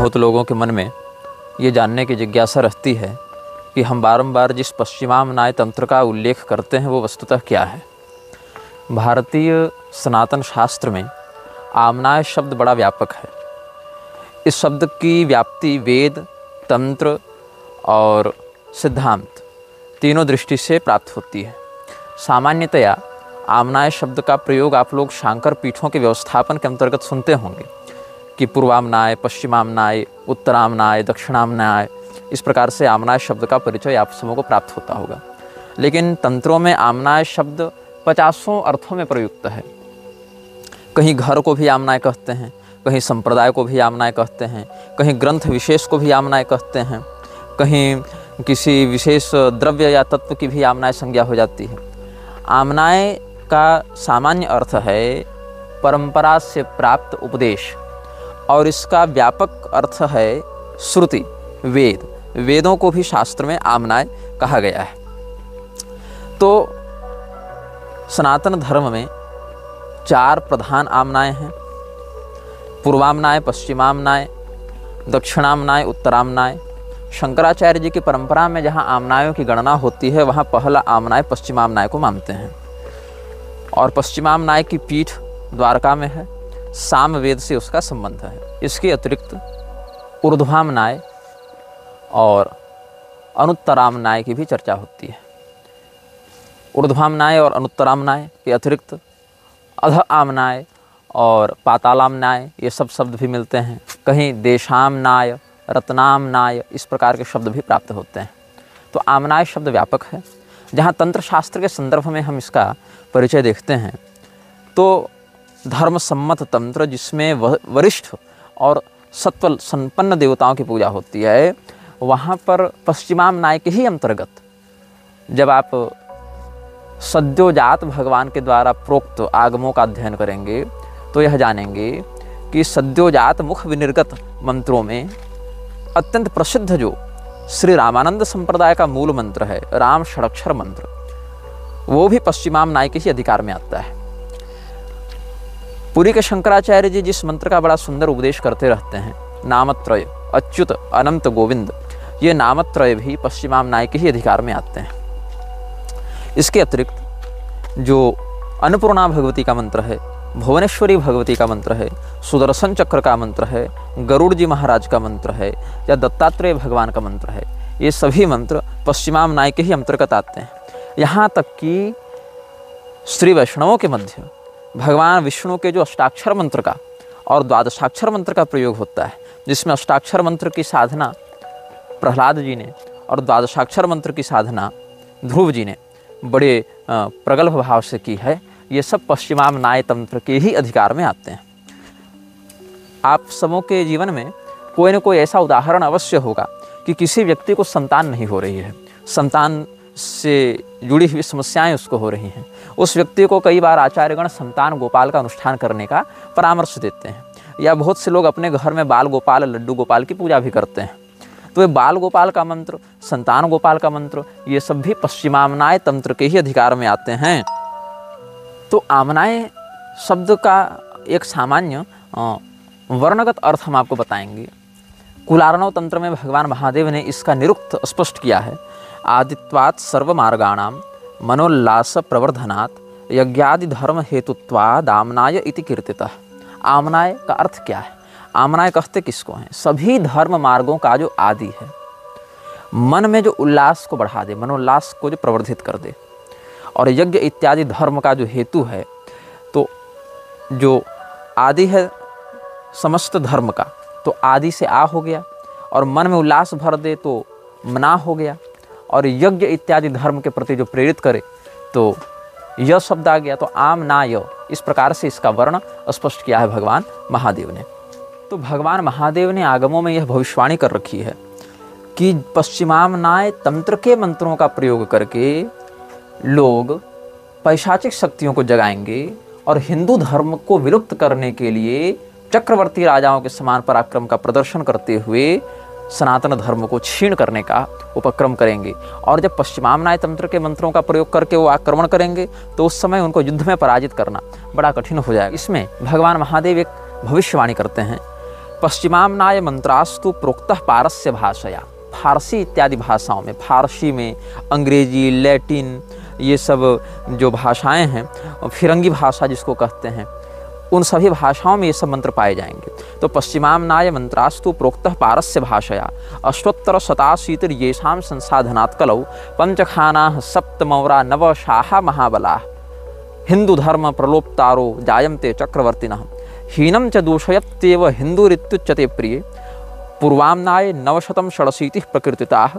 बहुत लोगों के मन में ये जानने की जिज्ञासा रहती है कि हम बारंबार जिस पश्चिमामनाय तंत्र का उल्लेख करते हैं वो वस्तुतः क्या है। भारतीय सनातन शास्त्र में आमनाय शब्द बड़ा व्यापक है। इस शब्द की व्याप्ति वेद, तंत्र और सिद्धांत तीनों दृष्टि से प्राप्त होती है। सामान्यतया आमनाय शब्द का प्रयोग आप लोग शांकर पीठों के व्यवस्थापन के अंतर्गत सुनते होंगे कि पूर्वामनाय, पश्चिमामनाय, उत्तरामनाय, दक्षिणामनाय, इस प्रकार से आमनाय शब्द का परिचय आप सबों को प्राप्त होता होगा। लेकिन तंत्रों में आमनाय शब्द 50 अर्थों में प्रयुक्त है। कहीं घर को भी आमनाय कहते हैं, कहीं संप्रदाय को भी आमनाय कहते हैं, कहीं ग्रंथ विशेष को भी आमनाय कहते हैं, कहीं किसी विशेष द्रव्य या तत्व की भी आमनाय संज्ञा हो जाती है। आमनाय का सामान्य अर्थ है परंपरा से प्राप्त उपदेश, और इसका व्यापक अर्थ है श्रुति, वेद। वेदों को भी शास्त्र में आमनाय कहा गया है। तो सनातन धर्म में 4 प्रधान आमनाय हैं: पूर्वामनाय, पश्चिमामनाय, दक्षिणामनाय, उत्तरामनाय। शंकराचार्य जी की परंपरा में जहाँ आमनायों की गणना होती है वहाँ पहला आमनाय पश्चिमामनाय को मानते हैं, और पश्चिमामनाय की पीठ द्वारका में है। सामवेद से उसका संबंध है। इसके अतिरिक्त ऊर्ध्वामनाय और अनुत्तरामनाय की भी चर्चा होती है। ऊर्ध्वामनाय और अनुत्तरामनाय के अतिरिक्त अध आमनाय और पातालामनाय, ये सब शब्द भी मिलते हैं। कहीं देशामनाय, रत्नामनाय, इस प्रकार के शब्द भी प्राप्त होते हैं। तो आमनाय शब्द व्यापक है। जहाँ तंत्र शास्त्र के संदर्भ में हम इसका परिचय देखते हैं तो धर्म सम्मत तंत्र, जिसमें वरिष्ठ और सत्व संपन्न देवताओं की पूजा होती है, वहाँ पर पश्चिमामनाय के ही अंतर्गत जब आप सद्योजात भगवान के द्वारा प्रोक्त आगमों का अध्ययन करेंगे तो यह जानेंगे कि सद्योजात मुख विनिर्गत मंत्रों में अत्यंत प्रसिद्ध जो श्री रामानंद संप्रदाय का मूल मंत्र है, राम षडक्षर मंत्र, वो भी पश्चिमामनाय के ही अधिकार में आता है। पुरी के शंकराचार्य जी जिस मंत्र का बड़ा सुंदर उपदेश करते रहते हैं, नामत्रय अच्युत अनंत गोविंद, ये नामत्रय भी पश्चिमामनाय के ही अधिकार में आते हैं। इसके अतिरिक्त जो अन्नपूर्णा भगवती का मंत्र है, भुवनेश्वरी भगवती का मंत्र है, सुदर्शन चक्र का मंत्र है, गरुड़ जी महाराज का मंत्र है, या दत्तात्रेय भगवान का मंत्र है, ये सभी मंत्र पश्चिमामनाय के ही अंतर्गत आते हैं। यहाँ तक कि श्री वैष्णवों के मध्य भगवान विष्णु के जो अष्टाक्षर मंत्र का और द्वादशाक्षर मंत्र का प्रयोग होता है, जिसमें अष्टाक्षर मंत्र की साधना प्रहलाद जी ने और द्वादशाक्षर मंत्र की साधना ध्रुव जी ने बड़े प्रगल्भ भाव से की है, ये सब पश्चिमामनाय तंत्र के ही अधिकार में आते हैं। आप सबों के जीवन में कोई न कोई ऐसा उदाहरण अवश्य होगा कि किसी व्यक्ति को संतान नहीं हो रही है, संतान से जुड़ी हुई समस्याएं उसको हो रही हैं। उस व्यक्ति को कई बार आचार्यगण संतान गोपाल का अनुष्ठान करने का परामर्श देते हैं, या बहुत से लोग अपने घर में बाल गोपाल, लड्डू गोपाल की पूजा भी करते हैं। तो ये बाल गोपाल का मंत्र, संतान गोपाल का मंत्र, ये सब भी पश्चिमामनाय तंत्र के ही अधिकार में आते हैं। तो आमनाय शब्द का एक सामान्य वर्णगत अर्थ हम आपको बताएंगे। कुलार्णव तंत्र में भगवान महादेव ने इसका निरुक्त स्पष्ट किया है। आदित्वात् सर्वमार्गाणाम मनोल्लास प्रवर्धनात् यज्ञादि धर्म हेतुत्वाद आमनाय इति कीर्तितः। आमनाय का अर्थ क्या है? आमनाय कहते किसको हैं? सभी धर्म मार्गों का जो आदि है, मन में जो उल्लास को बढ़ा दे, मनोल्लास को जो प्रवर्धित कर दे, और यज्ञ इत्यादि धर्म का जो हेतु है, तो जो आदि है समस्त धर्म का, तो आदि से आ हो गया, और मन में उल्लास भर दे तो मना हो गया, और यज्ञ इत्यादि धर्म के प्रति जो प्रेरित करे तो यह शब्द आ गया। तो आमनाय, इस प्रकार से इसका वर्ण स्पष्ट किया है भगवान महादेव ने। तो भगवान महादेव ने आगमों में यह भविष्यवाणी कर रखी है कि पश्चिमामनाय तंत्र के मंत्रों का प्रयोग करके लोग पैशाचिक शक्तियों को जगाएंगे और हिंदू धर्म को विलुप्त करने के लिए चक्रवर्ती राजाओं के समान पराक्रम का प्रदर्शन करते हुए सनातन धर्म को छीण करने का उपक्रम करेंगे। और जब पश्चिमामनाय तंत्र के मंत्रों का प्रयोग करके वो आक्रमण करेंगे तो उस समय उनको युद्ध में पराजित करना बड़ा कठिन हो जाएगा। इसमें भगवान महादेव एक भविष्यवाणी करते हैं पश्चिमाम्नाय मंत्रास्तु प्रोक्तः पारस्य भाषया, फारसी इत्यादि भाषाओं में, फारसी में, अंग्रेजी, लैटिन, ये सब जो भाषाएं हैं, फिरंगी भाषा जिसको कहते हैं, उन सभी भाषाओं में ये सब मंत्र पाए जाएंगे। तो पश्चिमाम्नाय मंत्रास्तु प्रोक्तः पारस्य भाषया अष्टोत्तर शताशीतिर येषां संसाधनात् कलौ पंचखानाः सप्तमौरा नव शाहा महाबलाः हिंदू धर्म प्रलोप्तारो जायन्ते चक्रवर्तिनः हीनं च दूषयत्येव हिंदुरित्युच्यते प्रिये पूर्वाम्नाय नवशतं षडशीतिः प्रकीर्तिताः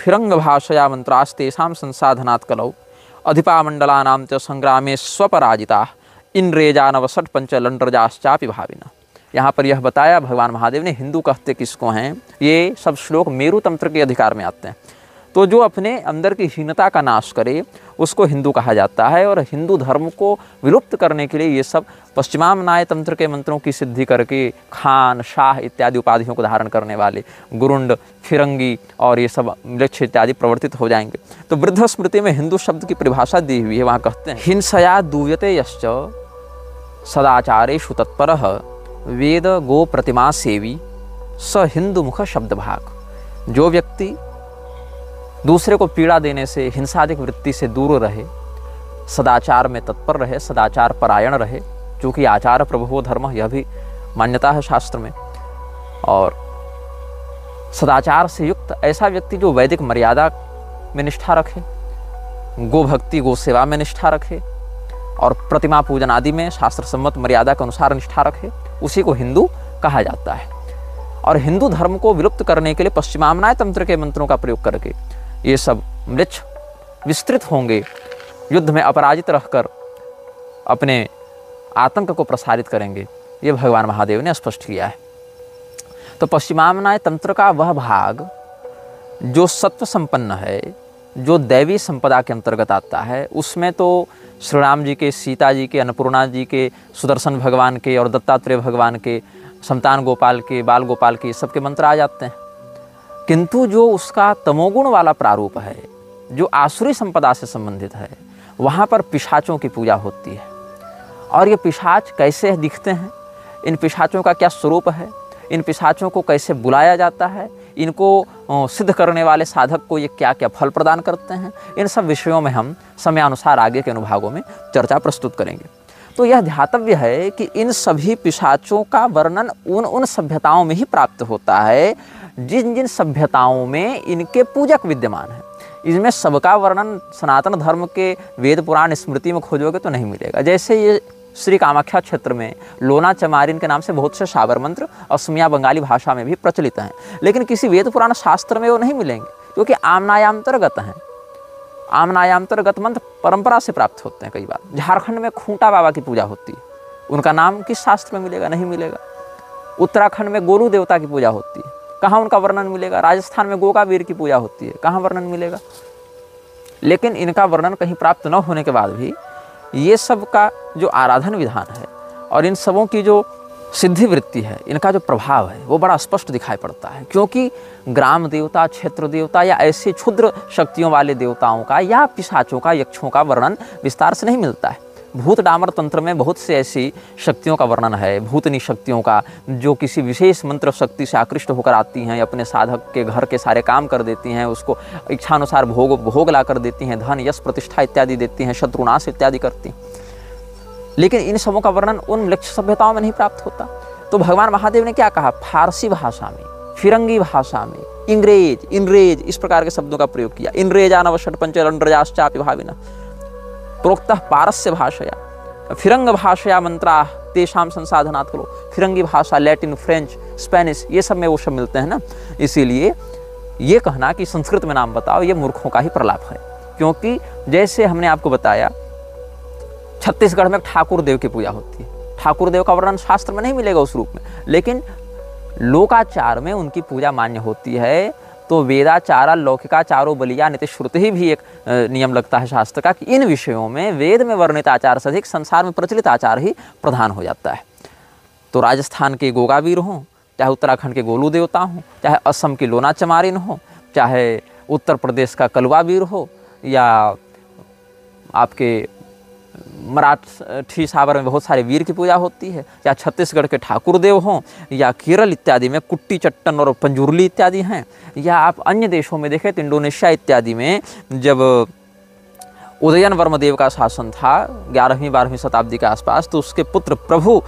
फिरंग भाषया मंत्रास्तेषां संसाधनात् कलौ अधिपामण्डलानां च संग्रामे स्वपराजिताः इंद्रेजानवसठ पंचलंड्रजाश्चापि भाविना। यहाँ पर यह बताया भगवान महादेव ने हिंदू कहते किसको हैं। ये सब श्लोक मेरु तंत्र के अधिकार में आते हैं। तो जो अपने अंदर की हीनता का नाश करे उसको हिंदू कहा जाता है, और हिंदू धर्म को विलुप्त करने के लिए ये सब पश्चिमाम्नाय तंत्र के मंत्रों की सिद्धि करके खान, शाह इत्यादि उपाधियों को धारण करने वाले गुरुंड, फिरंगी और ये सब म्लेच्छ इत्यादि प्रवर्तित हो जाएंगे। तो वृद्ध स्मृति में हिंदू शब्द की परिभाषा दी हुई है। वहाँ कहते हैं हिंसया दूयते यश्च सदाचारेषु तत्परः वेद गो प्रतिमा सेवी स हिंदू मुख शब्द भाग। जो व्यक्ति दूसरे को पीड़ा देने से, हिंसादिक वृत्ति से दूर रहे, सदाचार में तत्पर रहे, सदाचार परायण रहे, क्योंकि आचार प्रभवो धर्म, यह भी मान्यता है शास्त्र में, और सदाचार से युक्त ऐसा व्यक्ति जो वैदिक मर्यादा में निष्ठा रखे, गो भक्ति, गो सेवा में निष्ठा रखे और प्रतिमा पूजन आदि में शास्त्र सम्मत मर्यादा के अनुसार निष्ठा रखे, उसी को हिंदू कहा जाता है। और हिंदू धर्म को विलुप्त करने के लिए पश्चिमाम्नाय तंत्र के मंत्रों का प्रयोग करके ये सब म्लेच्छ विस्तृत होंगे, युद्ध में अपराजित रहकर अपने आतंक को प्रसारित करेंगे, ये भगवान महादेव ने स्पष्ट किया है। तो पश्चिमाम्नाय तंत्र का वह भाग जो सत्व संपन्न है, जो दैवी संपदा के अंतर्गत आता है, उसमें तो श्री राम जी के, सीता जी के, अन्नपूर्णा जी के, सुदर्शन भगवान के और दत्तात्रेय भगवान के, संतान गोपाल के, बाल गोपाल के, सबके मंत्र आ जाते हैं। किंतु जो उसका तमोगुण वाला प्रारूप है, जो आसुरी संपदा से संबंधित है, वहाँ पर पिशाचों की पूजा होती है। और ये पिशाच कैसे दिखते हैं, इन पिशाचों का क्या स्वरूप है, इन पिशाचों को कैसे बुलाया जाता है, इनको सिद्ध करने वाले साधक को ये क्या क्या फल प्रदान करते हैं, इन सब विषयों में हम समयानुसार आगे के अनुभागों में चर्चा प्रस्तुत करेंगे। तो यह ध्यातव्य है कि इन सभी पिशाचों का वर्णन उन सभ्यताओं में ही प्राप्त होता है जिन जिन सभ्यताओं में इनके पूजक विद्यमान हैं। इसमें सबका वर्णन सनातन धर्म के वेद पुराण स्मृति में खोजोगे तो नहीं मिलेगा। जैसे ये श्री कामाख्या क्षेत्र में लोना चमारिन के नाम से बहुत से शाबर मंत्र असमिया बंगाली भाषा में भी प्रचलित हैं, लेकिन किसी वेद पुराण शास्त्र में वो नहीं मिलेंगे, क्योंकि आमनायांतर्गत हैं। आमनायांतर्गत मंत्र परंपरा से प्राप्त होते हैं। कई बार झारखंड में खूंटा बाबा की पूजा होती है, उनका नाम किस शास्त्र में मिलेगा? नहीं मिलेगा। उत्तराखंड में गोरू देवता की पूजा होती है, कहाँ उनका वर्णन मिलेगा? राजस्थान में गोकावीर की पूजा होती है, कहाँ वर्णन मिलेगा? लेकिन इनका वर्णन कहीं प्राप्त न होने के बाद भी ये सब का जो आराधन विधान है और इन सबों की जो सिद्धि वृत्ति है, इनका जो प्रभाव है वो बड़ा स्पष्ट दिखाई पड़ता है। क्योंकि ग्राम देवता, क्षेत्र देवता या ऐसे क्षुद्र शक्तियों वाले देवताओं का या पिशाचों का, यक्षों का वर्णन विस्तार से नहीं मिलता है। भूत डामर तंत्र में बहुत से ऐसी शक्तियों का वर्णन है, भूतनी शक्तियों का, जो किसी विशेष मंत्र शक्ति से आकृष्ट होकर आती हैं, अपने साधक के घर के सारे काम कर देती हैं, उसको इच्छानुसार भोग ला कर देती हैं, धन यश प्रतिष्ठा इत्यादि देती हैं, शत्रुनाश इत्यादि करती हैं। लेकिन इन सबों का वर्णन उन म्लेच्छ सभ्यताओं में नहीं प्राप्त होता। तो भगवान महादेव ने क्या कहा? फारसी भाषा में, फिरंगी भाषा में, इंग्रेज इस प्रकार के शब्दों का प्रयोग किया। इंद्रेजानवषट पंचलंड्रजाश्चापि भाविना प्रोक्तः पारस्य भाषया फिरंग भाषया मंत्रा तेषां संसाधनात् करो। फिरंगी भाषा, लैटिन, फ्रेंच, स्पेनिश, ये सब में वो सब मिलते हैं ना। इसीलिए ये कहना कि संस्कृत में नाम बताओ, ये मूर्खों का ही प्रलाप है। क्योंकि जैसे हमने आपको बताया, छत्तीसगढ़ में ठाकुर देव की पूजा होती है। ठाकुर देव का वर्णन शास्त्र में नहीं मिलेगा उस रूप में, लेकिन लोकाचार में उनकी पूजा मान्य होती है। तो वेदाचारा लौकिकाचारो बलिया नीति श्रुति ही भी एक नियम लगता है शास्त्र का कि इन विषयों में वेद में वर्णित आचार से अधिक संसार में प्रचलित आचार ही प्रधान हो जाता है। तो राजस्थान के गोगावीर हों, चाहे उत्तराखंड के गोलू देवता हों, चाहे असम की लोना चमारिन हो, चाहे उत्तर प्रदेश का कलवा वीर हो, या आपके मराठी सावर में बहुत सारे वीर की पूजा होती है, या छत्तीसगढ़ के ठाकुर देव हों, या केरल इत्यादि में कुट्टी चट्टन और पंजुरली इत्यादि हैं, या आप अन्य देशों में देखें तो इंडोनेशिया इत्यादि में जब उदयन वर्म देव का शासन था 11वीं-12वीं शताब्दी के आसपास, तो उसके पुत्र प्रभु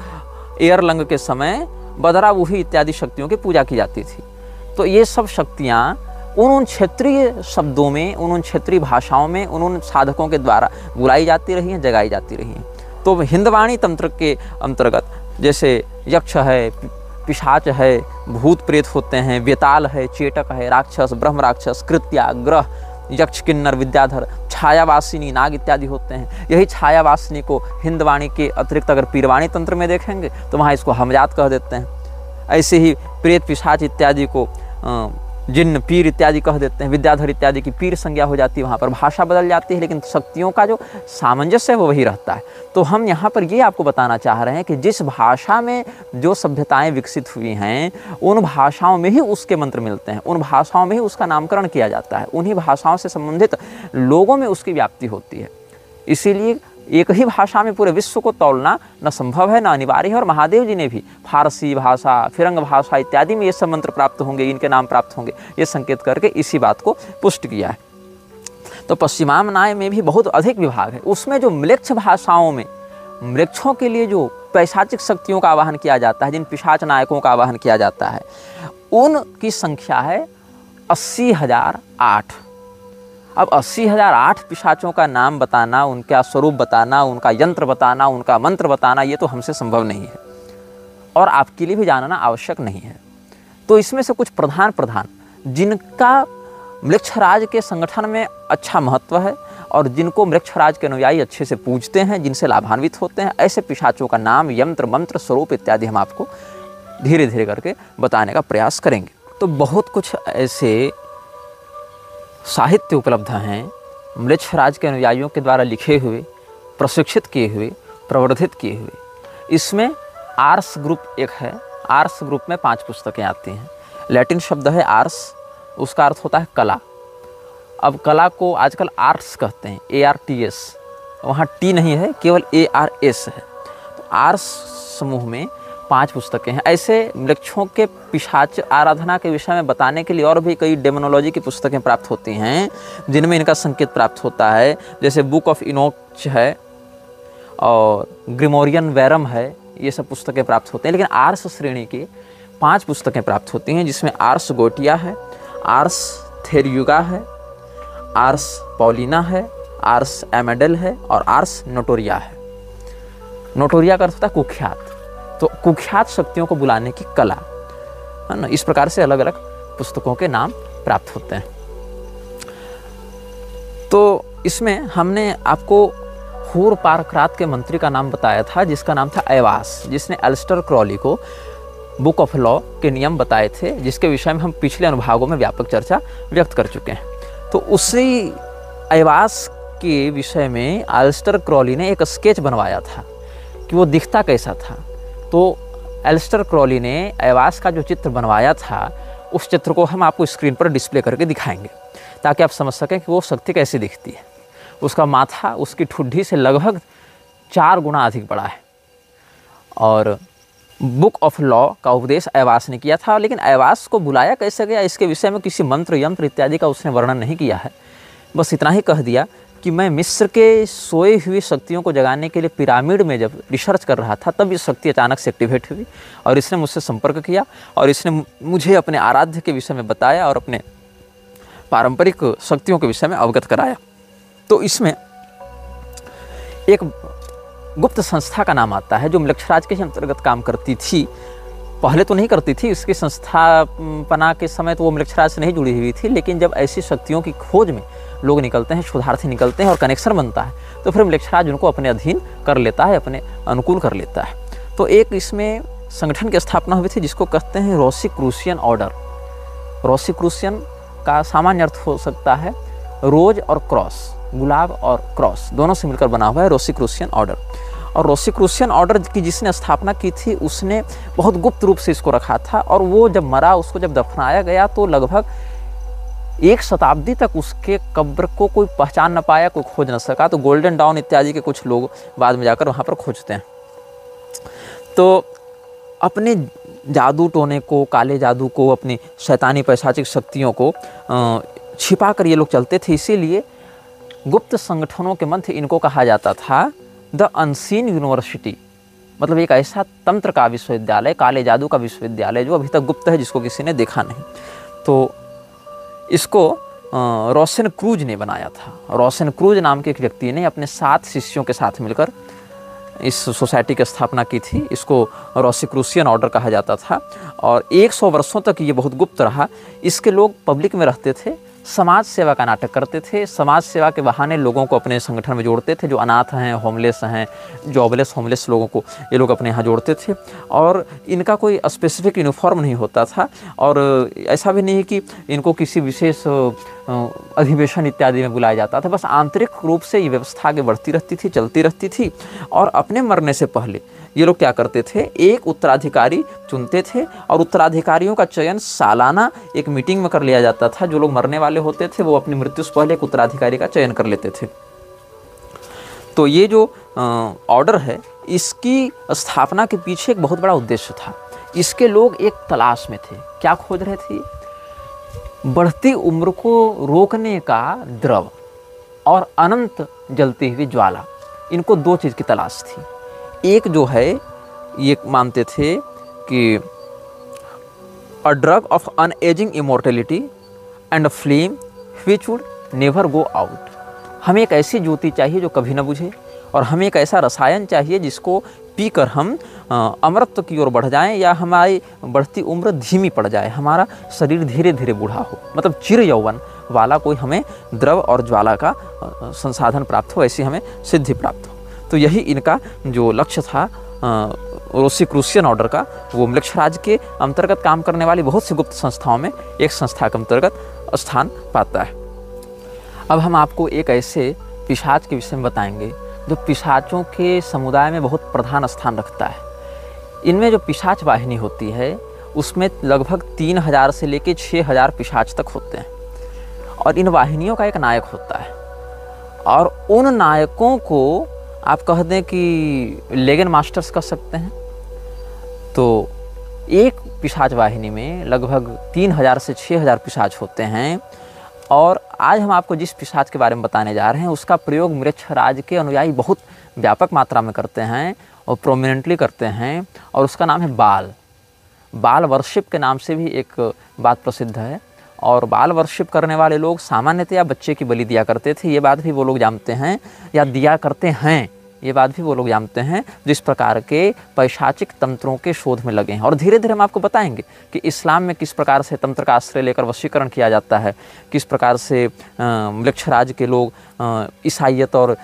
एयरलंग के समय बदरावुही इत्यादि शक्तियों की पूजा की जाती थी। तो ये सब शक्तियाँ उन क्षेत्रीय शब्दों में, उन क्षेत्रीय भाषाओं में, उन साधकों के द्वारा बुलाई जाती रही हैं, जगाई जाती रही हैं। तो हिंदवाणी तंत्र के अंतर्गत जैसे यक्ष है, पिशाच है, भूत प्रेत होते हैं, वेताल है, चेटक है, राक्षस, ब्रह्म राक्षस, कृत्या, ग्रह, यक्ष, किन्नर, विद्याधर, छायावासिनी, नाग इत्यादि होते हैं। यही छायावासिनी को हिंदवाणी के अतिरिक्त अगर पीरवाणी तंत्र में देखेंगे तो वहाँ इसको हमजात कह देते हैं। ऐसे ही प्रेत, पिशाच इत्यादि को जिन्न, पीर इत्यादि कह देते हैं। विद्याधर इत्यादि की पीर संज्ञा हो जाती है, वहाँ पर भाषा बदल जाती है, लेकिन शक्तियों का जो सामंजस्य है वो वही रहता है। तो हम यहाँ पर ये आपको बताना चाह रहे हैं कि जिस भाषा में जो सभ्यताएं विकसित हुई हैं, उन भाषाओं में ही उसके मंत्र मिलते हैं, उन भाषाओं में ही उसका नामकरण किया जाता है, उन्हीं भाषाओं से संबंधित लोगों में उसकी व्याप्ति होती है। इसीलिए एक ही भाषा में पूरे विश्व को तौलना न संभव है, न अनिवार्य है। और महादेव जी ने भी फारसी भाषा, फिरंग भाषा इत्यादि में ये सब मंत्र प्राप्त होंगे, इनके नाम प्राप्त होंगे, ये संकेत करके इसी बात को पुष्ट किया है। तो पश्चिमामनाय में भी बहुत अधिक विभाग है। उसमें जो म्लेच्छ भाषाओं में मृक्षों के लिए जो पैशाचिक शक्तियों का आवाहन किया जाता है, जिन पिशाच नायकों का आवाहन किया जाता है, उनकी संख्या है 80,008। अब 80,008 पिशाचों का नाम बताना, उनका स्वरूप बताना, उनका यंत्र बताना, उनका मंत्र बताना, ये तो हमसे संभव नहीं है और आपके लिए भी जानना आवश्यक नहीं है। तो इसमें से कुछ प्रधान जिनका मृक्षराज के संगठन में अच्छा महत्व है और जिनको मृक्षराज के अनुयायी अच्छे से पूजते हैं, जिनसे लाभान्वित होते हैं, ऐसे पिशाचों का नाम, यंत्र, मंत्र, स्वरूप इत्यादि हम आपको धीरे धीरे करके बताने का प्रयास करेंगे। तो बहुत कुछ ऐसे साहित्य उपलब्ध हैं मृक्षराज के अनुयायियों के द्वारा लिखे हुए, प्रशिक्षित किए हुए, प्रवर्धित किए हुए। इसमें आर्स ग्रुप एक है। आर्स ग्रुप में 5 पुस्तकें आती हैं। लैटिन शब्द है आर्स, उसका अर्थ होता है कला। अब कला को आजकल आर्ट्स कहते हैं, ARTS, वहाँ टी नहीं है, केवल ARS है। तो आर्स समूह में 5 पुस्तकें हैं। ऐसे वृक्षों के पिशाच आराधना के विषय में बताने के लिए और भी कई डेमोनोलॉजी की पुस्तकें प्राप्त होती हैं, जिनमें इनका संकेत प्राप्त होता है। जैसे बुक ऑफ इनोच है और ग्रिमोरियन वैरम है, ये सब पुस्तकें प्राप्त होते हैं। लेकिन आर्स श्रेणी की 5 पुस्तकें प्राप्त होती हैं, जिसमें आर्स गोटिया है, आर्स थेरयुगा है, आर्स पॉलिना है, आर्स एमेडल है और आर्स नोटोरिया है। नोटोरिया का अर्थ होता है कुख्यात। तो कुख्यात शक्तियों को बुलाने की कला है ना। इस प्रकार से अलग अलग पुस्तकों के नाम प्राप्त होते हैं। तो इसमें हमने आपको हूर पारक्रात के मंत्री का नाम बताया था, जिसका नाम था एवास, जिसने एलिस्टर क्रॉली को बुक ऑफ लॉ के नियम बताए थे, जिसके विषय में हम पिछले अनुभागों में व्यापक चर्चा व्यक्त कर चुके हैं। तो उसी एवास के विषय में एलिस्टर क्रॉली ने एक स्केच बनवाया था कि वो दिखता कैसा था। तो एलिस्टर क्रॉली ने एवास का जो चित्र बनवाया था, उस चित्र को हम आपको स्क्रीन पर डिस्प्ले करके दिखाएंगे, ताकि आप समझ सकें कि वो शक्ति कैसी दिखती है। उसका माथा उसकी ठुड्डी से लगभग 4 गुना अधिक बड़ा है। और बुक ऑफ लॉ का उपदेश एवास ने किया था, लेकिन एवास को बुलाया कैसे गया, इसके विषय में किसी मंत्र, यंत्र इत्यादि का उसने वर्णन नहीं किया है। बस इतना ही कह दिया कि मैं मिस्र के सोए हुई शक्तियों को जगाने के लिए पिरामिड में जब रिसर्च कर रहा था, तब ये शक्ति अचानक से एक्टिवेट हुई और इसने मुझसे संपर्क किया और इसने मुझे अपने आराध्य के विषय में बताया और अपने पारंपरिक शक्तियों के विषय में अवगत कराया। तो इसमें एक गुप्त संस्था का नाम आता है, जो मृक्षराज के अंतर्गत काम करती थी। पहले तो नहीं करती थी, इसकी संस्थापना के समय तो वो मृक्षराज से नहीं जुड़ी हुई थी, लेकिन जब ऐसी शक्तियों की खोज में लोग निकलते हैं, शोधार्थी निकलते हैं और कनेक्शन बनता है, तो फिर मृक्षराज उनको अपने अधीन कर लेता है, अपने अनुकूल कर लेता है। तो एक इसमें संगठन की स्थापना हुई थी, जिसको कहते हैं रोसीक्रूसियन ऑर्डर। रोसीक्रूसियन का सामान्य अर्थ हो सकता है रोज और क्रॉस, गुलाब और क्रॉस दोनों से मिलकर बना हुआ है रोसीक्रूसियन ऑर्डर। और रोसीक्रूसियन ऑर्डर की जिसने स्थापना की थी, उसने बहुत गुप्त रूप से इसको रखा था। और वो जब मरा, उसको जब दफनाया गया, तो लगभग 1 शताब्दी तक उसके कब्र को कोई पहचान न पाया, कोई खोज न सका। तो गोल्डन डाउन इत्यादि के कुछ लोग बाद में जाकर वहाँ पर खोजते हैं। तो अपने जादू टोने को, काले जादू को, अपनी शैतानी पैशाचिक शक्तियों को छिपा कर ये लोग चलते थे। इसीलिए गुप्त संगठनों के मध्य इनको कहा जाता था द अनसीन यूनिवर्सिटी, मतलब एक ऐसा तंत्र का विश्वविद्यालय, काले जादू का विश्वविद्यालय जो अभी तक गुप्त है, जिसको किसी ने देखा नहीं। तो इसको रोशन क्रूज ने बनाया था। रोशन क्रूज नाम के एक व्यक्ति ने अपने 7 शिष्यों के साथ मिलकर इस सोसाइटी की स्थापना की थी। इसको रोसिक्रूसियन ऑर्डर कहा जाता था और 100 वर्षों तक ये बहुत गुप्त रहा। इसके लोग पब्लिक में रहते थे, समाज सेवा का नाटक करते थे, समाज सेवा के बहाने लोगों को अपने संगठन में जोड़ते थे। जो अनाथ हैं, होमलेस हैं, जॉबलेस होमलेस लोगों को ये लोग अपने यहाँ जोड़ते थे। और इनका कोई स्पेसिफिक यूनिफॉर्म नहीं होता था और ऐसा भी नहीं कि इनको किसी विशेष अधिवेशन इत्यादि में बुलाया जाता था। बस आंतरिक रूप से ये व्यवस्था आगे बढ़ती रहती थी, चलती रहती थी। और अपने मरने से पहले ये लोग क्या करते थे, एक उत्तराधिकारी चुनते थे और उत्तराधिकारियों का चयन सालाना एक मीटिंग में कर लिया जाता था। जो लोग मरने वाले होते थे वो अपनी मृत्यु से पहले एक उत्तराधिकारी का चयन कर लेते थे। तो ये जो ऑर्डर है, इसकी स्थापना के पीछे एक बहुत बड़ा उद्देश्य था। इसके लोग एक तलाश में थे। क्या खोज रहे थे? बढ़ती उम्र को रोकने का द्रव और अनंत जलती हुई ज्वाला। इनको 2 चीज़ की तलाश थी। एक जो है, ये मानते थे कि a drug of unageing immortality and a flame which would never go out. हमें एक ऐसी ज्योति चाहिए जो कभी न बुझे, और हमें एक ऐसा रसायन चाहिए जिसको पीकर हम अमरत्व की ओर बढ़ जाएं, या हमारी बढ़ती उम्र धीमी पड़ जाए, हमारा शरीर धीरे धीरे बूढ़ा हो। मतलब चिर यौवन वाला कोई हमें द्रव और ज्वाला का संसाधन प्राप्त हो, ऐसी हमें सिद्धि प्राप्त हो। तो यही इनका जो लक्ष्य था रोसिक्रूसियन ऑर्डर का, वो मृक्षराज के अंतर्गत काम करने वाली बहुत सी गुप्त संस्थाओं में एक संस्था के अंतर्गत स्थान पाता है। अब हम आपको एक ऐसे पिशाच के विषय में बताएंगे जो पिशाचों के समुदाय में बहुत प्रधान स्थान रखता है। इनमें जो पिशाच वाहिनी होती है उसमें लगभग 3000 से लेकर 6000 पिशाच तक होते हैं, और इन वाहिनियों का एक नायक होता है। और उन नायकों को आप कह दें कि लेगन मास्टर्स कह सकते हैं। तो एक पिशाच वाहिनी में लगभग 3000 से 6000 पिशाच होते हैं। और आज हम आपको जिस पिशाच के बारे में बताने जा रहे हैं उसका प्रयोग मृक्षराज के अनुयायी बहुत व्यापक मात्रा में करते हैं और प्रोमिनेंटली करते हैं, और उसका नाम है बाल। बाल वर्शिप के नाम से भी एक बात प्रसिद्ध है। और बाल वर्शिप करने वाले लोग सामान्यतया बच्चे की बलि दिया करते थे, ये बात भी वो लोग जानते हैं, या दिया करते हैं, ये बात भी वो लोग जानते हैं, जिस प्रकार के पैशाचिक तंत्रों के शोध में लगे हैं। और धीरे धीरे हम आपको बताएंगे कि इस्लाम में किस प्रकार से तंत्र का आश्रय लेकर वशीकरण किया जाता है, किस प्रकार से मृक्षराज के लोग ईसाइयत और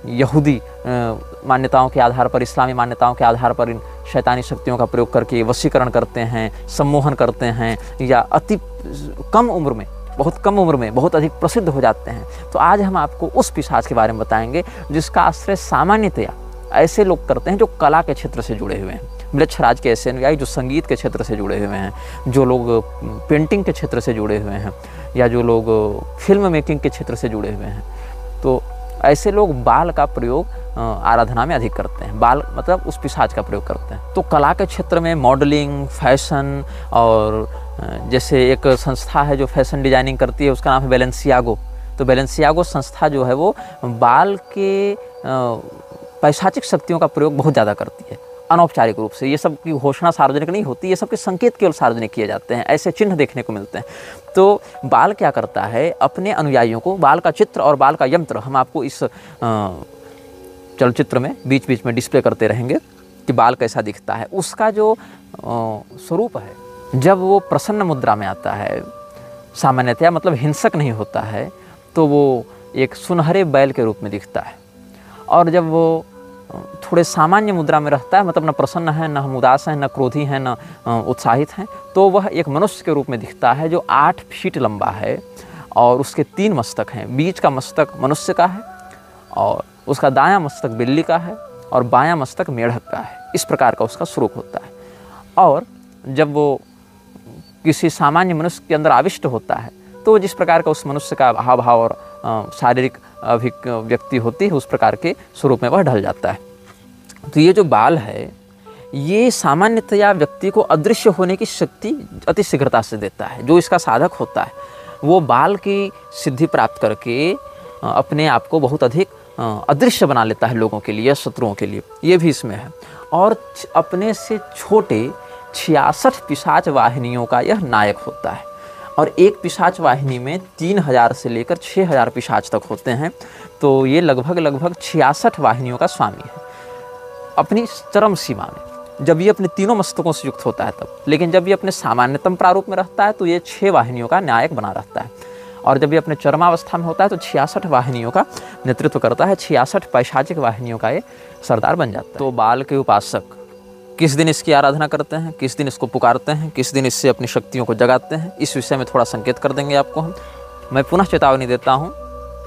यहूदी मान्यताओं के आधार पर, इस्लामी मान्यताओं के आधार पर इन शैतानी शक्तियों का प्रयोग करके वशीकरण करते हैं, सम्मोहन करते हैं, या अति कम उम्र में, बहुत कम उम्र में बहुत अधिक प्रसिद्ध हो जाते हैं। तो आज हम आपको उस पिशाच के बारे में बताएंगे जिसका आश्रय सामान्यतया ऐसे लोग करते हैं जो कला के क्षेत्र से जुड़े हुए हैं। मृक्षराज के ऐसे अनुयायी जो संगीत के क्षेत्र से जुड़े हुए हैं, जो लोग पेंटिंग के क्षेत्र से जुड़े हुए हैं, या जो लोग फिल्म मेकिंग के क्षेत्र से जुड़े हुए हैं। तो ऐसे लोग बाल का प्रयोग आराधना में अधिक करते हैं। बाल मतलब उस पिशाच का प्रयोग करते हैं। तो कला के क्षेत्र में मॉडलिंग, फैशन, और जैसे एक संस्था है जो फैशन डिजाइनिंग करती है, उसका नाम है बैलेंसियागो। तो बैलेंसियागो संस्था जो है वो बाल के पैशाचिक शक्तियों का प्रयोग बहुत ज़्यादा करती है, अनौपचारिक रूप से। ये सब की घोषणा सार्वजनिक नहीं होती, ये सब के संकेत केवल सार्वजनिक किए जाते हैं, ऐसे चिन्ह देखने को मिलते हैं। तो बाल क्या करता है, अपने अनुयायियों को बाल का चित्र और बाल का यंत्र हम आपको इस चलचित्र में बीच बीच में डिस्प्ले करते रहेंगे कि बाल कैसा दिखता है। उसका जो स्वरूप है, जब वो प्रसन्न मुद्रा में आता है, सामान्यतया मतलब हिंसक नहीं होता है, तो वो एक सुनहरे बैल के रूप में दिखता है। और जब वो थोड़े सामान्य मुद्रा में रहता है, मतलब न प्रसन्न है, न हम उदास हैं, न क्रोधी हैं, न उत्साहित हैं, तो वह एक मनुष्य के रूप में दिखता है जो 8 फीट लंबा है, और उसके 3 मस्तक हैं। बीच का मस्तक मनुष्य का है, और उसका दायां मस्तक बिल्ली का है, और बायां मस्तक मेढक का है। इस प्रकार का उसका स्वरूप होता है। और जब वो किसी सामान्य मनुष्य के अंदर आविष्ट होता है तो जिस प्रकार का उस मनुष्य का हाव भाव और शारीरिक अभिव्यक्ति होती है, उस प्रकार के स्वरूप में वह ढल जाता है। तो ये जो बाल है, ये सामान्यतया व्यक्ति को अदृश्य होने की शक्ति अति शीघ्रता से देता है। जो इसका साधक होता है वो बाल की सिद्धि प्राप्त करके अपने आप को बहुत अधिक अदृश्य बना लेता है लोगों के लिए, शत्रुओं के लिए, ये भी इसमें है। और अपने से छोटे 66 पिशाच वाहिनियों का यह नायक होता है। और एक पिशाच वाहिनी में 3000 से लेकर 6000 पिशाच तक होते हैं। तो ये लगभग 66 वाहिनियों का स्वामी है अपनी चरम सीमा में, जब ये अपने तीनों मस्तकों से युक्त होता है तब। लेकिन जब ये अपने सामान्यतम प्रारूप में रहता है तो ये 6 वाहिनियों का नायक बना रहता है। और जब ये अपने चरमावस्था में होता है तो 66 वाहिनियों का नेतृत्व करता है, 66 पैशाचिक वाहिनियों का ये सरदार बन जाता है। तो बाल के उपासक किस दिन इसकी आराधना करते हैं, किस दिन इसको पुकारते हैं, किस दिन इससे अपनी शक्तियों को जगाते हैं, इस विषय में थोड़ा संकेत कर देंगे आपको हम। मैं पुनः चेतावनी देता हूँ,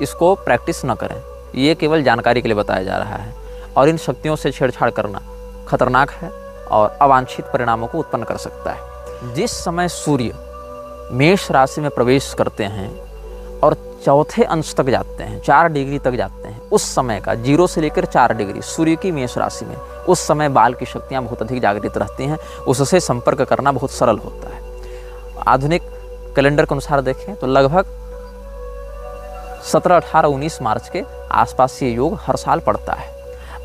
इसको प्रैक्टिस न करें, ये केवल जानकारी के लिए बताया जा रहा है। और इन शक्तियों से छेड़छाड़ करना खतरनाक है और अवांछित परिणामों को उत्पन्न कर सकता है। जिस समय सूर्य मेष राशि में प्रवेश करते हैं और चौथे अंश तक जाते हैं, 4 डिग्री तक जाते हैं, उस समय का 0 से लेकर 4 डिग्री सूर्य की मेष राशि में, उस समय बाल की शक्तियाँ बहुत अधिक जागृत रहती हैं, उससे संपर्क करना बहुत सरल होता है। आधुनिक कैलेंडर के अनुसार देखें तो लगभग 17, 18, 19 मार्च के आसपास ये योग हर साल पड़ता है।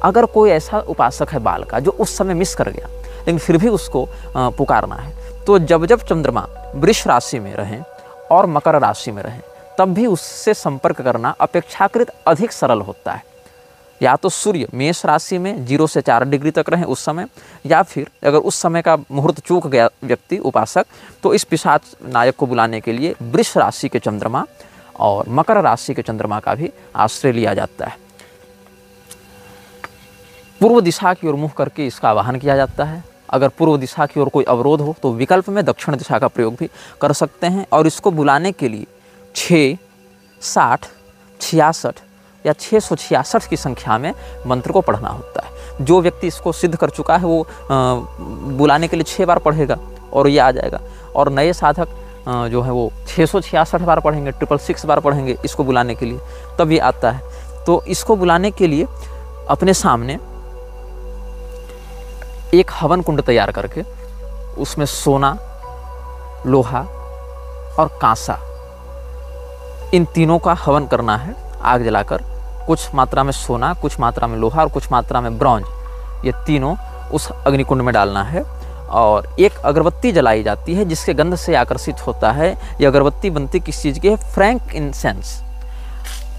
अगर कोई ऐसा उपासक है बाल का जो उस समय मिस कर गया, लेकिन फिर भी उसको पुकारना है, तो जब जब चंद्रमा वृष राशि में रहें और मकर राशि में रहें, तब भी उससे संपर्क करना अपेक्षाकृत अधिक सरल होता है। या तो सूर्य मेष राशि में 0 से 4 डिग्री तक रहें उस समय, या फिर अगर उस समय का मुहूर्त चूक गया व्यक्ति उपासक, तो इस पिशाच नायक को बुलाने के लिए वृष राशि के चंद्रमा और मकर राशि के चंद्रमा का भी आश्रय लिया जाता है। पूर्व दिशा की ओर मुँह करके इसका आवाहन किया जाता है। अगर पूर्व दिशा की ओर कोई अवरोध हो तो विकल्प में दक्षिण दिशा का प्रयोग भी कर सकते हैं। और इसको बुलाने के लिए 6, 60, 66 या 666 की संख्या में मंत्र को पढ़ना होता है। जो व्यक्ति इसको सिद्ध कर चुका है वो बुलाने के लिए 6 बार पढ़ेगा और ये आ जाएगा। और नए साधक जो है वो 666 बार पढ़ेंगे, 666 बार पढ़ेंगे इसको बुलाने के लिए, तब ये आता है। तो इसको बुलाने के लिए अपने सामने एक हवन कुंड तैयार करके उसमें सोना, लोहा और कांसा, इन तीनों का हवन करना है आग जलाकर। कुछ मात्रा में सोना, कुछ मात्रा में लोहा और कुछ मात्रा में ब्रॉन्ज, ये तीनों उस अग्निकुंड में डालना है। और एक अगरबत्ती जलाई जाती है जिसके गंध से आकर्षित होता है। ये अगरबत्ती बनती किस चीज़ की है? Frank incense.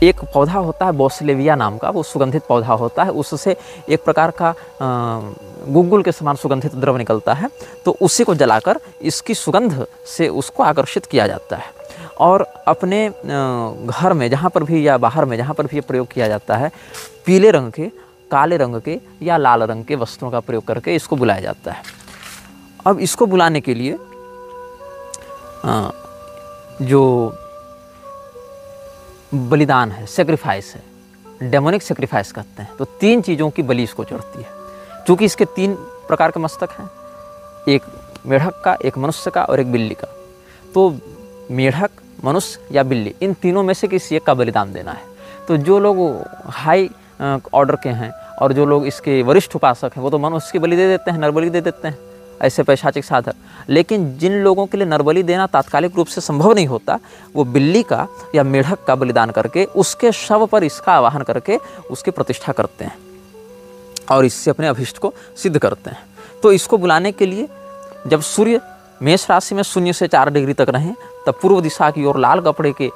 एक पौधा होता है बोसिलेविया नाम का, वो सुगंधित पौधा होता है, उससे एक प्रकार का गुग्गुल के समान सुगंधित द्रव निकलता है। तो उसी को जलाकर इसकी सुगंध से उसको आकर्षित किया जाता है। और अपने घर में जहाँ पर भी या बाहर में जहाँ पर भी ये प्रयोग किया जाता है, पीले रंग के, काले रंग के या लाल रंग के वस्त्रों का प्रयोग करके इसको बुलाया जाता है। अब इसको बुलाने के लिए जो बलिदान है, सेक्रीफाइस है, डेमोनिक सेक्रीफाइस कहते हैं, तो 3 चीज़ों की बलि इसको चढ़ती है। चूँकि इसके 3 प्रकार के मस्तक हैं, एक मेढक का, एक मनुष्य का और एक बिल्ली का। तो मेढक, मनुष्य या बिल्ली, इन तीनों में से किसी एक का बलिदान देना है। तो जो लोग हाई ऑर्डर के हैं और जो लोग इसके वरिष्ठ उपासक हैं, वो तो मनुष्य की बलि दे देते हैं, नरबलि दे देते हैं, ऐसे पैशाचिक साधक। लेकिन जिन लोगों के लिए नरबलि देना तात्कालिक रूप से संभव नहीं होता, वो बिल्ली का या मेढक का बलिदान करके उसके शव पर इसका आवाहन करके उसकी प्रतिष्ठा करते हैं और इससे अपने अभिष्ट को सिद्ध करते हैं। तो इसको बुलाने के लिए जब सूर्य मेष राशि में 0 से 4 डिग्री तक रहें, तब पूर्व दिशा की ओर लाल कपड़े के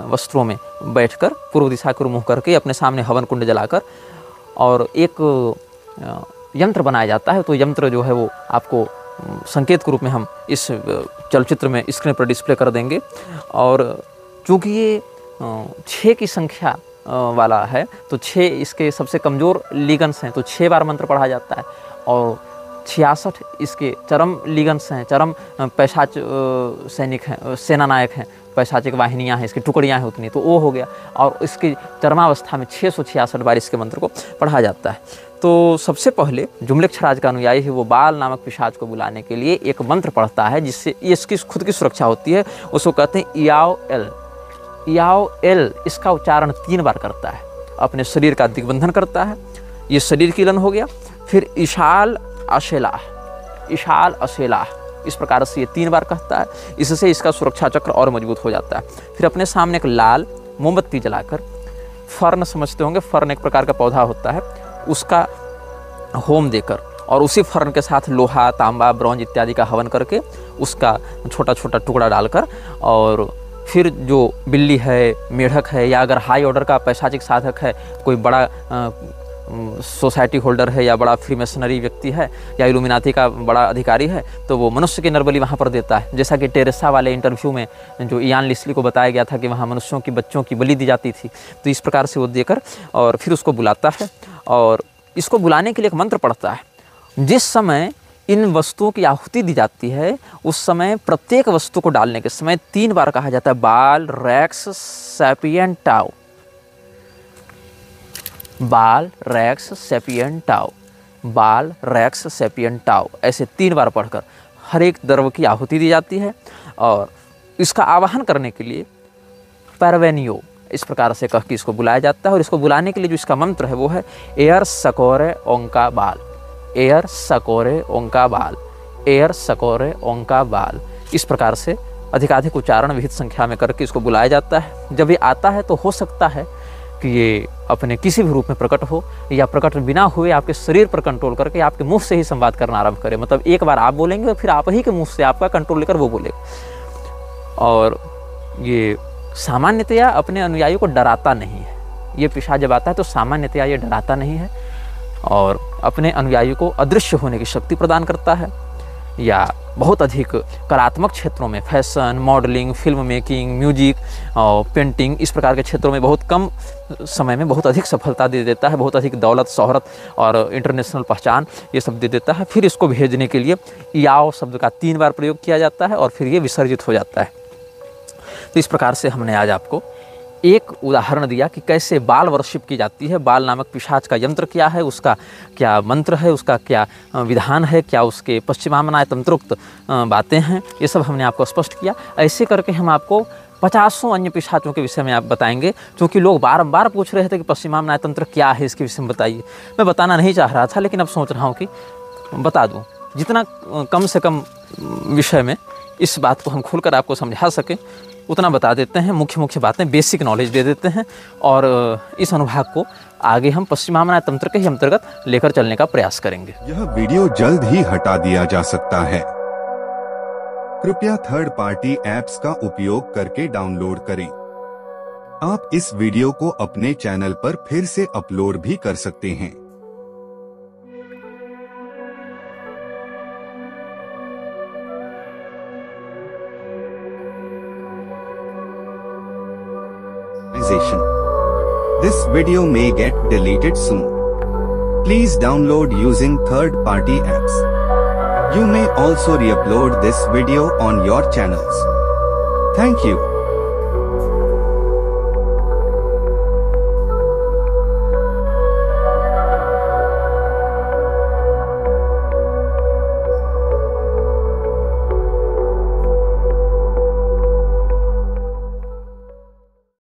वस्त्रों में बैठकर पूर्व दिशा की ओर मुँह करके अपने सामने हवन कुंड जलाकर, और एक यंत्र बनाया जाता है। तो यंत्र जो है वो आपको संकेत के रूप में हम इस चलचित्र में स्क्रीन पर डिस्प्ले कर देंगे। और चूँकि ये 6 की संख्या वाला है, तो 6 इसके सबसे कमज़ोर लिगन्स हैं, तो 6 बार मंत्र पढ़ा जाता है। और 66 इसके चरम लिगन्स हैं, चरम पैशाच सैनिक हैं, सेना नायक हैं, पैशाचिक वाहिनियाँ हैं, इसकी टुकड़ियाँ हैं उतनी, तो वो हो गया। और इसकी चरमावस्था में 666 बार इसके मंत्र को पढ़ा जाता है। तो सबसे पहले जुमलेक्षराज का अनुयायी है वो बाल नामक पिशाच को बुलाने के लिए एक मंत्र पढ़ता है, जिससे इसकी खुद की सुरक्षा होती है। उसको कहते हैं याओ एल। याओ एल इसका उच्चारण 3 बार करता है, अपने शरीर का दिग्बंधन करता है, ये शरीर कीलन हो गया। फिर ईशाल अशेलाह, ईशाल अशेलाह, इस प्रकार से ये 3 बार कहता है। इससे इसका सुरक्षा चक्र और मजबूत हो जाता है। फिर अपने सामने एक लाल मोमबत्ती जलाकर, फर्न समझते होंगे, फर्न एक प्रकार का पौधा होता है, उसका होम देकर और उसी फर्न के साथ लोहा, तांबा, ब्रॉन्ज इत्यादि का हवन करके उसका छोटा छोटा टुकड़ा डालकर, और फिर जो बिल्ली है, मेढक है, या अगर हाई ऑर्डर का पैशाचिक साधक है, कोई बड़ा सोसाइटी होल्डर है, या बड़ा फ्रीमेसनरी व्यक्ति है, या इल्यूमिनाती का बड़ा अधिकारी है, तो वो मनुष्य की नरबली वहाँ पर देता है। जैसा कि टेरेसा वाले इंटरव्यू में जो इयान लिस्ली को बताया गया था कि वहाँ मनुष्यों की, बच्चों की बलि दी जाती थी, तो इस प्रकार से वो देकर और फिर उसको बुलाता है। और इसको बुलाने के लिए एक मंत्र पढ़ता है। जिस समय इन वस्तुओं की आहुति दी जाती है, उस समय प्रत्येक वस्तु को डालने के समय 3 बार कहा जाता है बाल रेक्स सैपियन टाओ, बाल रेक्स सैपियन टाओ, बाल रेक्स सैपियन टाओ, ऐसे 3 बार पढ़कर हर एक द्रव्य की आहुति दी जाती है। और इसका आवाहन करने के लिए परवेनियो इस प्रकार से कह के इसको बुलाया जाता है। और इसको बुलाने के लिए जो इसका मंत्र है वो है एयर सकोरे ओंका बाल, एयर सकोरे ओंका बाल, एयर सकोरे ओंका बाल। इस प्रकार से अधिकाधिक उच्चारण विहित संख्या में करके इसको बुलाया जाता है। जब ये आता है तो हो सकता है कि ये अपने किसी भी रूप में प्रकट हो, या प्रकट बिना हुए आपके शरीर पर कंट्रोल करके आपके मुंह से ही संवाद करना आरंभ करे। मतलब एक बार आप बोलेंगे और फिर आप ही के मुंह से आपका कंट्रोल लेकर वो बोलेगा। और ये सामान्यतया अपने अनुयायियों को डराता नहीं है। ये पिशाच जब आता है तो सामान्यतया ये डराता नहीं है और अपने अनुयायियों को अदृश्य होने की शक्ति प्रदान करता है। या बहुत अधिक कलात्मक क्षेत्रों में, fashion, modelling, film making, music और पेंटिंग, इस प्रकार के क्षेत्रों में बहुत कम समय में बहुत अधिक सफलता दे देता है। बहुत अधिक दौलत, शोहरत और इंटरनेशनल पहचान ये सब दे देता है। फिर इसको भेजने के लिए याओ शब्द का 3 बार प्रयोग किया जाता है और फिर ये विसर्जित हो जाता है। तो इस प्रकार से हमने आज आपको एक उदाहरण दिया कि कैसे बाल वर्शिप की जाती है। बाल नामक पिशाच का यंत्र क्या है, उसका क्या मंत्र है, उसका क्या विधान है, क्या उसके पश्चिमामनाय तंत्रोक्त बातें हैं, ये सब हमने आपको स्पष्ट किया। ऐसे करके हम आपको 50 अन्य पिशाचों के विषय में आप बताएंगे, क्योंकि लोग बारंबार पूछ रहे थे कि पश्चिमामनाय तंत्र क्या है, इसके विषय में बताइए। मैं बताना नहीं चाह रहा था, लेकिन अब सोच रहा हूँ कि बता दूँ, जितना कम से कम विषय में इस बात को हम खुलकर आपको समझा सकें उतना बता देते हैं। मुख्य मुख्य बातें, बेसिक नॉलेज दे देते हैं और इस अनुभाग को आगे हम पश्चिमामनाय तंत्र के ही अंतर्गत लेकर चलने का प्रयास करेंगे। यह वीडियो जल्द ही हटा दिया जा सकता है। कृपया थर्ड पार्टी ऐप्स का उपयोग करके डाउनलोड करें। आप इस वीडियो को अपने चैनल पर फिर से अपलोड भी कर सकते हैं। This video may get deleted soon. Please download using third-party apps. You may also re-upload this video on your channels. Thank you.